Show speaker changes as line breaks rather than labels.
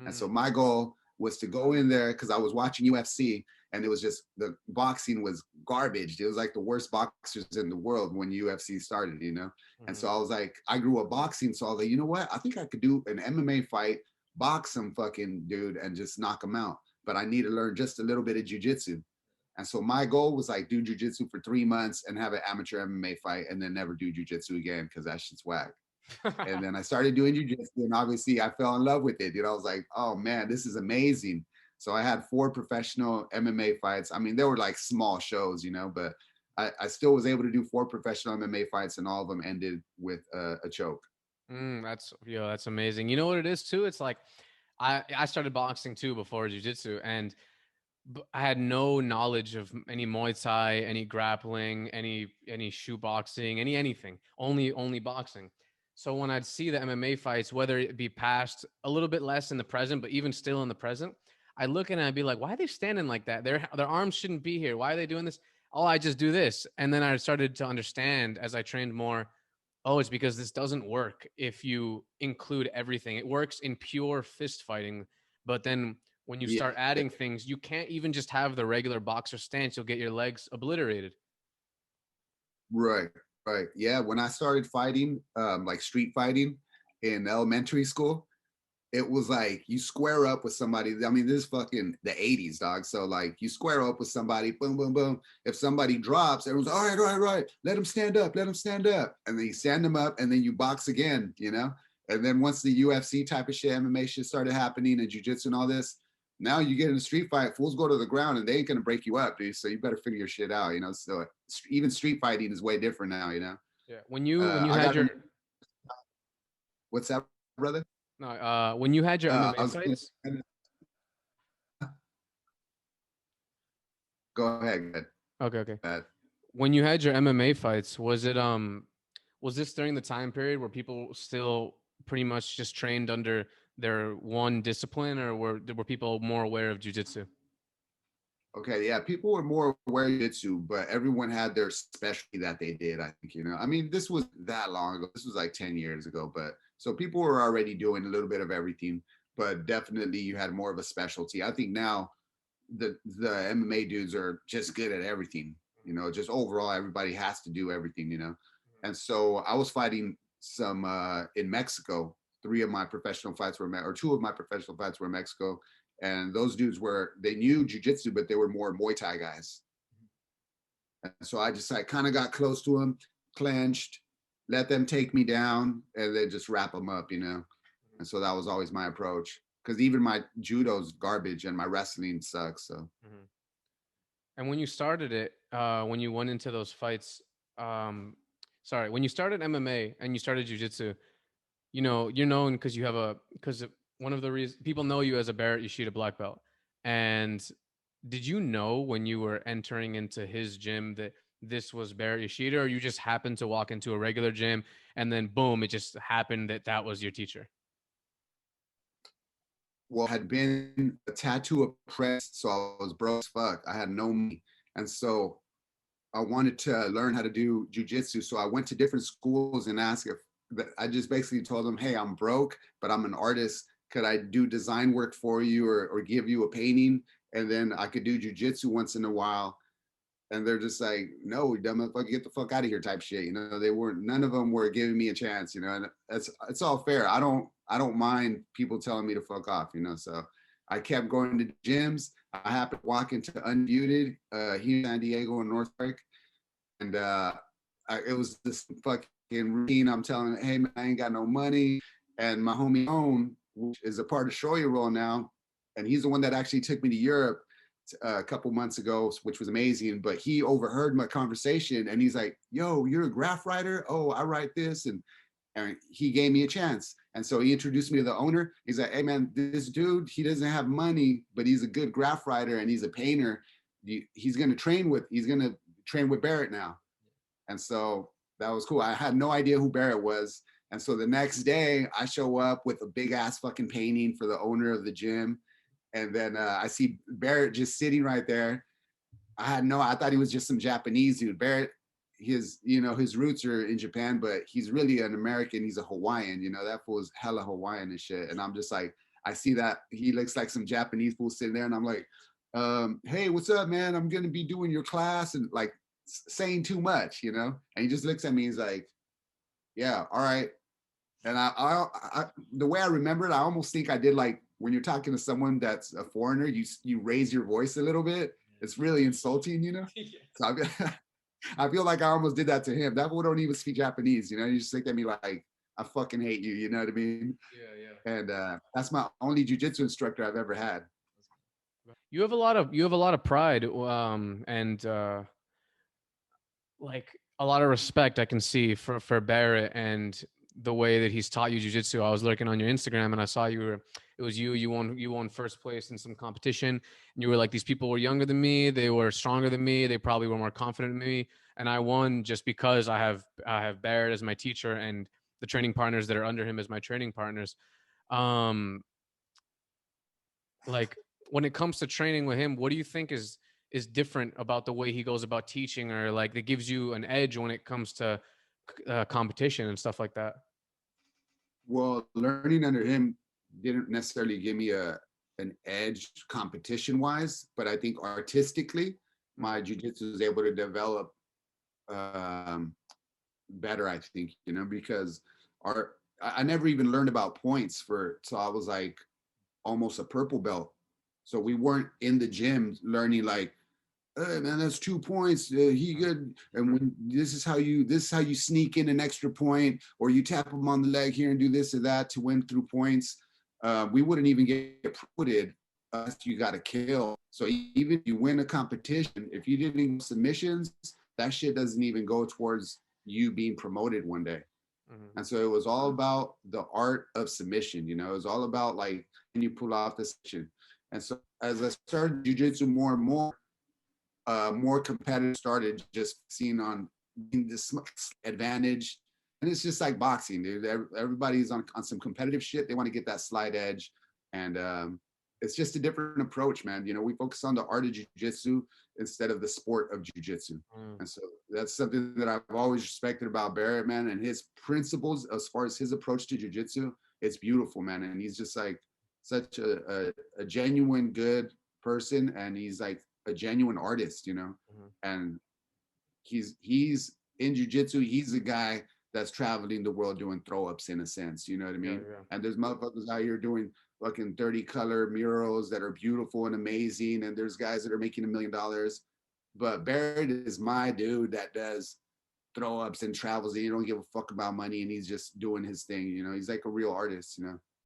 And so my goal was to go in there because I was watching UFC and it was just the boxing was garbage. It was like the worst boxers in the world when UFC started, you know? And so I was like, I grew up boxing. So I was like, you know what? I think I could do an MMA fight, box some fucking dude and just knock him out. But I need to learn just a little bit of jujitsu. And so my goal was like do jujitsu for 3 months and have an amateur MMA fight and then never do jujitsu again because that shit's whack. And then I started doing jujitsu, and obviously I fell in love with it. You know, I was like, oh man, this is amazing. So I had 4 professional MMA fights. I mean, they were like small shows, you know, but I still was able to do 4 professional MMA fights, and all of them ended with a choke.
That's amazing. You know what it is too? It's like I started boxing too before jiu-jitsu, and I had no knowledge of any Muay Thai, any grappling, any shoe boxing, anything. Only boxing. So when I'd see the MMA fights, whether it be past a little bit less in the present, but even still in the present, I look at it and I'd be like, why are they standing like that? Their arms shouldn't be here. Why are they doing this? Oh, I just do this. And then I started to understand as I trained more, oh, it's because this doesn't work if you include everything. It works in pure fist fighting, but then when you
Yeah,
start adding things, you can't even just have the regular boxer stance. You'll get your legs obliterated.
right, right. Yeah, when I started fighting, like street fighting in elementary school, it was like you square up with somebody. I mean, this is fucking the 80s, dog. So like you square up with somebody, boom, boom, boom. If somebody drops, everyone's all right, all right, right. Let him stand up, let him stand up. And then you stand them up and then you box again, you know? And then once the UFC type of shit, MMA shit started happening and jujitsu and all this, now you get in a street fight, fools go to the ground and they ain't gonna break you up, dude. So you better figure your shit out, you know? So even street fighting is way different now, you know?
Yeah. When you
I
had
got,
your
what's that, brother?
no, when you had your
I
MMA
was
fights,
go ahead, go ahead.
okay, okay.
Go ahead.
When you had your MMA fights, was this during the time period where people still pretty much just trained under their one discipline, or were people more aware of jujitsu?
Okay, yeah, people were more aware of jiu-jitsu, but everyone had their specialty that they did, I think, you know. I mean, this was that long ago. This was like 10 years ago, but so people were already doing a little bit of everything, but definitely you had more of a specialty. I think now the MMA dudes are just good at everything, you know, just overall everybody has to do everything, you know. And so I was fighting some in Mexico. 3 of my professional fights were or 2 of my professional fights were in Mexico, and those dudes were they knew jujitsu, but they were more Muay Thai guys. And so I just kind of got close to them, clenched, let them take me down, and then just wrap them up, you know. And so that was always my approach because even my judo's garbage and my wrestling sucks. So
Mm-hmm. And when you started it, when you went into those fights, sorry, when you started MMA and you started jujitsu, you're known because because one of the reasons people know you as a Baret Yoshida black belt. And did you know when you were entering into his gym that this was Baret Yoshida, or you just happened to walk into a regular gym and then boom, it just happened that that was your teacher?
well, I had been a tattoo apprentice, so I was broke as fuck. I had no money. And so I wanted to learn how to do jujitsu. So I went to different schools and asked if I just basically told them, hey, I'm broke, but I'm an artist. Could I do design work for you or give you a painting? And then I could do jujitsu once in a while. And they're just like, no, dumb motherfucker, get the fuck out of here type shit. You know, they weren't, none of them were giving me a chance, you know, and it's all fair. I don't mind people telling me to fuck off, you know. So I kept going to gyms. I happened to walk into Unmuted here in San Diego in North Park. And it was this fucking routine. I'm telling, hey man, I ain't got no money. And my homie Owen, which is a part of Shoya Roll now, and he's the one that actually took me to Europe a couple months ago, which was amazing. But he overheard my conversation and he's like, yo, you're a graph writer? Oh, I write this. And he gave me a chance. And so he introduced me to the owner. He's like, hey man, this dude, he doesn't have money, but he's a good graph writer and he's a painter. He's going to train with Baret now. And so that was cool. I had no idea who Baret was. And so the next day I show up with a big ass fucking painting for the owner of the gym. And then I see Baret just sitting right there. I thought he was just some Japanese dude. Baret, his roots are in Japan, but he's really an American. He's a Hawaiian, that fool is hella Hawaiian and shit. And I'm just like, I see that he looks like some Japanese fool sitting there, and I'm like, hey, what's up, man? I'm gonna be doing your class, and like saying too much, you know. And he just looks at me. He's like, yeah, all right. And the way I remember it, I almost think I did like when you're talking to someone that's a foreigner, you raise your voice a little bit. It's really insulting, you know. So I feel like I almost did that to him. That fool don't even speak Japanese, you know. You just looked at me like I fucking hate you, you know what I mean?
Yeah, yeah.
And that's my only jujitsu instructor I've ever had.
You have a lot of pride, and like a lot of respect I can see for Barrett and the way that he's taught you jujitsu. I was looking on your Instagram and I saw you were it was you won first place in some competition, and you were like, these people were younger than me, they were stronger than me, they probably were more confident than me, and I won just because I have Barrett as my teacher and the training partners that are under him as my training partners. Um, like when it comes to training with him, what do you think is different about the way he goes about teaching, or like that gives you an edge when it comes to competition and stuff like that?
Well, learning under him didn't necessarily give me an edge competition wise, but I think artistically, my jujitsu was able to develop um, better. I think, you know, because our I never even learned about points for so I was like almost a purple belt. So we weren't in the gym learning like, hey man, that's 2 points. He good. And when this is how you sneak in an extra point, or you tap him on the leg here and do this or that to win through points. We wouldn't even get promoted unless you got a kill. So even if you win a competition, if you didn't submissions, that shit doesn't even go towards you being promoted one day.
Mm-hmm.
And so it was all about the art of submission, you know, it was all about like, can you pull off the submission? And so as I started jujitsu more competitive started just seeing on this advantage. And it's just like boxing, dude. Everybody's on some competitive shit. They want to get that slight edge. And it's just a different approach, man. You know, we focus on the art of jujitsu instead of the sport of jujitsu.
Mm.
And so that's something that I've always respected about Barrett, man. And his principles, as far as his approach to jujitsu, it's beautiful, man. And he's just like such a genuine good person. And he's like a genuine artist, you know.
Mhm.
And he's in jujitsu. He's a guy that's traveling the world doing throw ups in a sense. You know what I
Yeah,
mean?
yeah.
And there's motherfuckers out here doing fucking 30 color murals that are beautiful and amazing. And there's guys that are making $1 million. But Barrett is my dude that does throw ups and travels and he don't give a fuck about money and he's just doing his thing. You know, he's like a real artist, you know.